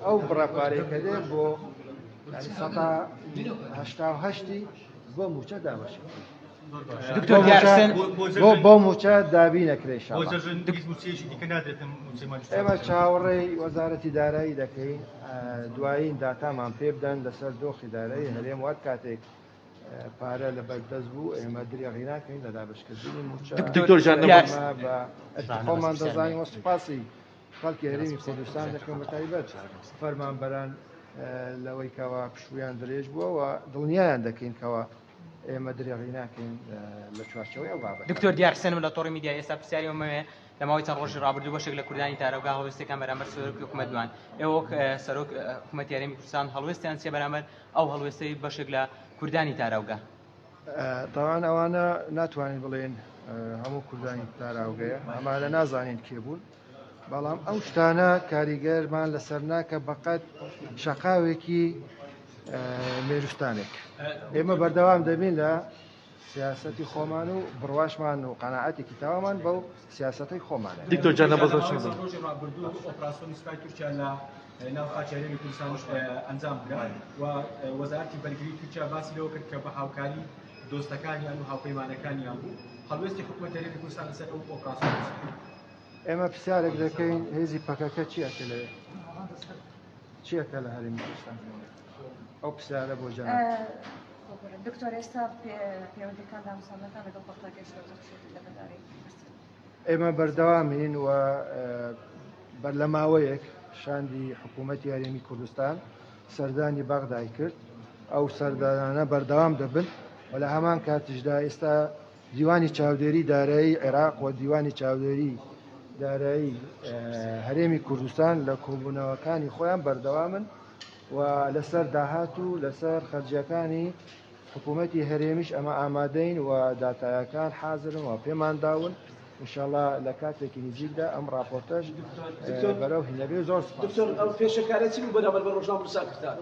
ئەو بڕەپارێکە دێ بۆ سەتا هەشتا و هەشتی بۆ موچە دابەشێت بۆ موچە دابی نەکرێ ئێمە چاوەڕێی وەزارەتی دارایی دەکەین دوایین داتامان پێ بدەن لەسەر دۆخی دارایی هەرێم وات کاتێک پارە لە بەردەست بوو ئێمە درێغی ناکەین لە دابشکردنی موچە خۆمان دەزانین وە سوپاسی خەڵکی هەرێمی کوردستان دەکەم بە تایبەت فەرمانبەران لەوەی کەوا پشویان درێژ بووە و دڵنیایان دەکەین کەەوە ئێمە درێغی ناکەین لە چوارچەوەی ئەو بابەت. دکتۆر دیارحسێنم لە تۆڕی میدیا ئێستا پرسیاریەوەمەوێ لە ماوەی چەند ڕۆژی ڕابردوو بەشێک لە کوردانی تارەوگا هەڵوێستەکان بەرامبەر سەرۆکی حکوومەت دوان ئێوە سەرۆک حکوومەتی هەرێمی کوردستان هەڵوێستیان چێ بەرامبەر ئەو هەڵوێستەی بەشێک لە کوردانی تارەوگا؟ تاوان ئەوانە ناتوانین بڵێن هەموو کوردانی تاراوگەیە ئەمانە نازانین کێ بوون بەڵام ئەو شتانە کاریگەرمان لەسەر ناکە بەقەت شەقاوێکی مێژوستانێک ئێمە بەردەوام دەبین لە سیاسەتی خۆمان و بڕواشمان و قەناعەتێکی تاوامان بەو سیاسەتەی خۆمانە. دکتۆر جان ڕۆژی ڕابردوو ئۆپراسیۆنی سوپای تورکیا لە ناو خاکی هەرێمی کوردستانش ئەنجام بدرا و وەزارەتی بەرگری تورکیا باسی لەوە کرد کە بە هاوکاری دۆستەکانیان و هاوپەیمانەکانیان بوو هەڵوێستی حکوومەت هەرێمی کوردستان لەسەر ئەو ئۆپراسیۆن. ئێمە پرسیارێک دەکەین هێزی پەکەکە چیەکە لەوێ چیەکە لە هەرێمی کوردستان ئەو پرسیارە بۆ جەناب دکتۆر ئێستا پەیوەندیەکان داموسامەکان لەگەڵ پەکەکەشەوە دەخشێتی لە بەداری ئێمە بەردەوامین و بەر لە ماوەیەک شاندی حکوومەتی هەرێمی کوردستان سەردانی بەغدای کرد ئەو سەردانانە بەردەوام دەبن و لە هەمان کاتیشدا ئێستا دیوانی چاودێری دارایی عێراق و دیوانی چاودێری دارایی هەرێمی کوردستان لە کۆبوونەوەکانی خۆیان بەردەوامن و لەسەر داهات و لەسەر خەرجیەکانی حکوومەتی هەرێمیش ئەمە ئامادەین و داتایەکان حازرن و پێمان داون انشاءالله لە کاتێکی نزیکدا ئەم راپۆرتەش بەرەو هینەبێ زۆر دکتۆر ئەو پێشەکارەتی بوو بەرامبەر بە ڕۆژنامە ساکردان